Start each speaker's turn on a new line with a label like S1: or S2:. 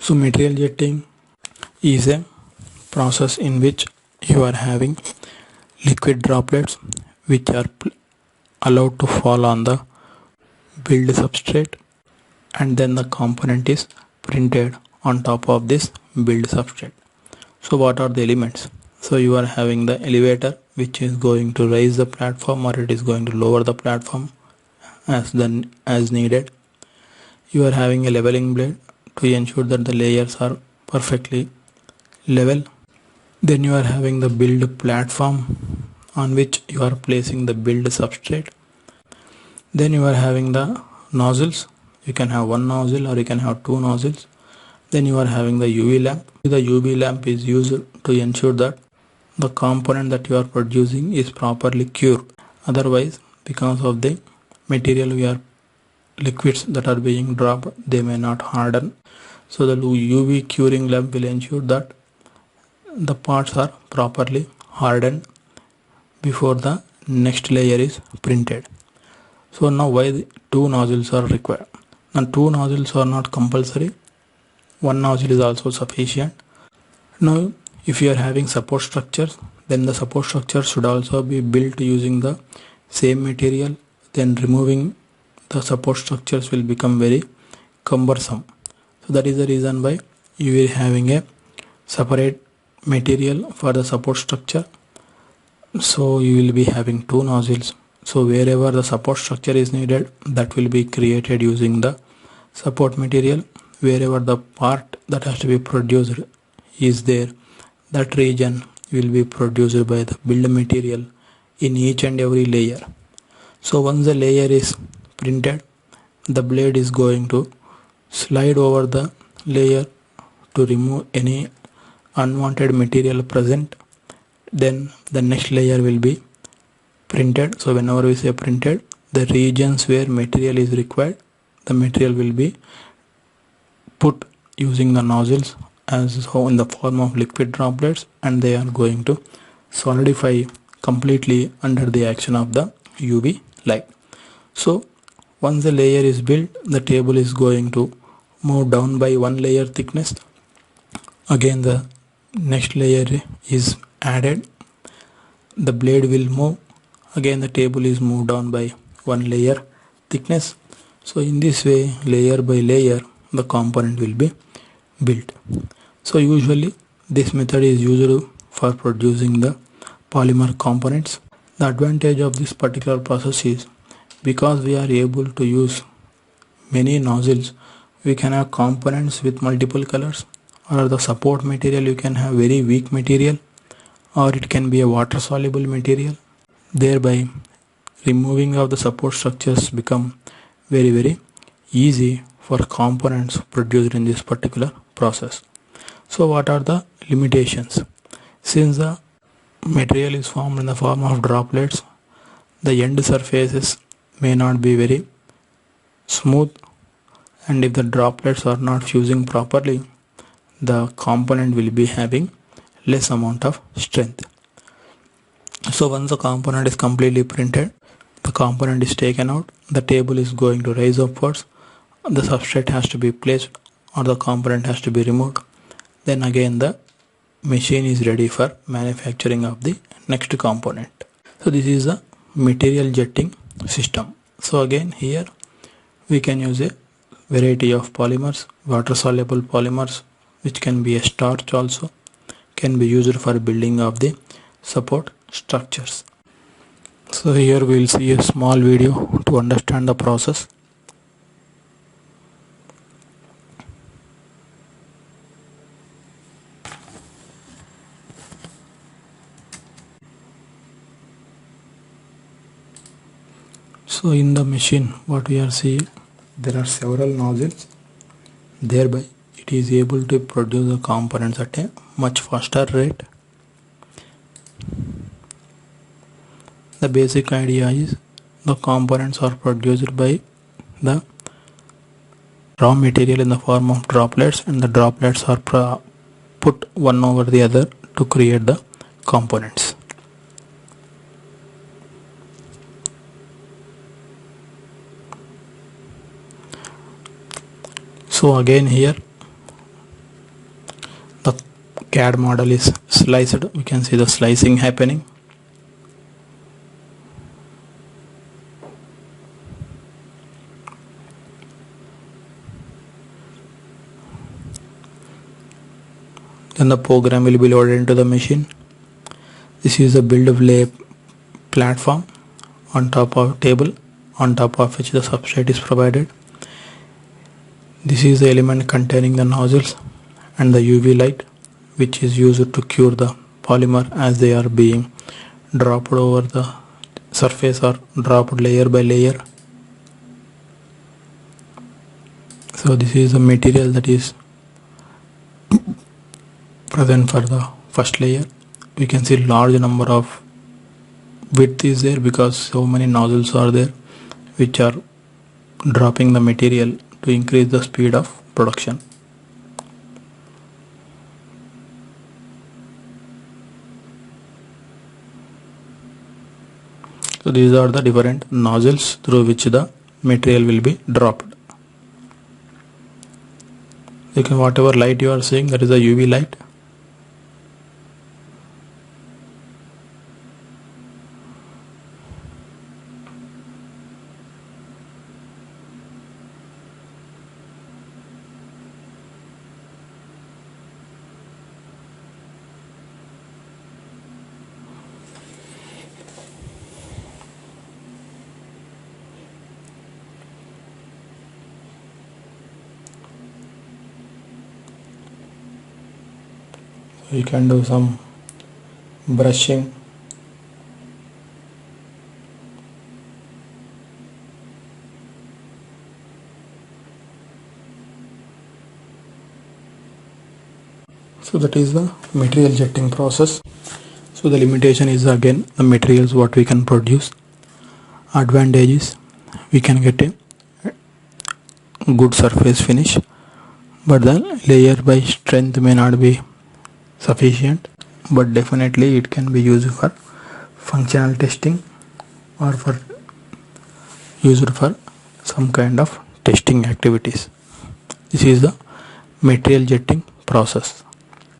S1: So material jetting is a process in which you are having liquid droplets which are allowed to fall on the build substrate, and then the component is printed on top of this build substrate. So what are the elements? So you are having the elevator which is going to raise the platform, or it is going to lower the platform as needed. You are having a leveling blade to ensure that the layers are perfectly level. Then you are having the build platform on which you are placing the build substrate. Then you are having the nozzles. You can have one nozzle or you can have two nozzles. Then you are having the UV lamp. The UV lamp is used to ensure that the component that you are producing is properly cured. Otherwise, because of the material liquids that are being dropped, they may not harden. So the UV curing lamp will ensure that the parts are properly hardened before the next layer is printed. So now why the two nozzles are required? Now two nozzles are not compulsory. One nozzle is also sufficient. Now if you are having support structures, then the support structure should also be built using the same material. Then removing the support structures will become very cumbersome. So that is the reason why you are having a separate material for the support structure. So you will be having two nozzles. So wherever the support structure is needed, that will be created using the support material. Wherever the part that has to be produced is there, that region will be produced by the build material in each and every layer. So once the layer is printed, the blade is going to slide over the layer to remove any unwanted material present. Then the next layer will be printed. So whenever we say printed, the regions where material is required, the material will be put using the nozzles as so in the form of liquid droplets, and they are going to solidify completely under the action of the UV light. So once the layer is built, the table is going to move down by one layer thickness. Again the next layer is added. The blade will move. Again the table is moved down by one layer thickness. So in this way, layer by layer, the component will be built. So usually this method is used for producing the polymer components. The advantage of this particular process is because we are able to use many nozzles, we can have components with multiple colors, or the support material you can have very weak material, or it can be a water soluble material. Thereby removing of the support structures become very easy for components produced in this particular process. So what are the limitations? Since the material is formed in the form of droplets, the end surfaces may not be very smooth, and if the droplets are not fusing properly, the component will be having less amount of strength. So once the component is completely printed, the component is taken out, the table is going to rise upwards, the substrate has to be placed or the component has to be removed. Then again the machine is ready for manufacturing of the next component. So this is a material jetting system. So again here we can use a variety of polymers, water soluble polymers, which can be a starch also, can be used for building of the support structures. So here we will see a small video to understand the process. So in the machine what we are seeing, there are several nozzles, thereby it is able to produce the components at a much faster rate. The basic idea is the components are produced by the raw material in the form of droplets, and the droplets are put one over the other to create the components. So again here CAD model is sliced. We can see the slicing happening. Then the program will be loaded into the machine. This is a build of lay platform on top of table, on top of which the substrate is provided. This is the element containing the nozzles and the UV light, which is used to cure the polymer as they are being dropped over the surface or dropped layer by layer. So this is the material that is present for the first layer. We can see large number of width is there because so many nozzles are there which are dropping the material to increase the speed of production. So these are the different nozzles through which the material will be dropped. You can, whatever light you are seeing, that is the UV light. You can do some brushing. So that is the material jetting process. So the limitation is again the materials what we can produce. Advantage is we can get a good surface finish, but the layer by strength may not be sufficient, but definitely it can be used for functional testing or for used for some kind of testing activities. This is the material jetting process.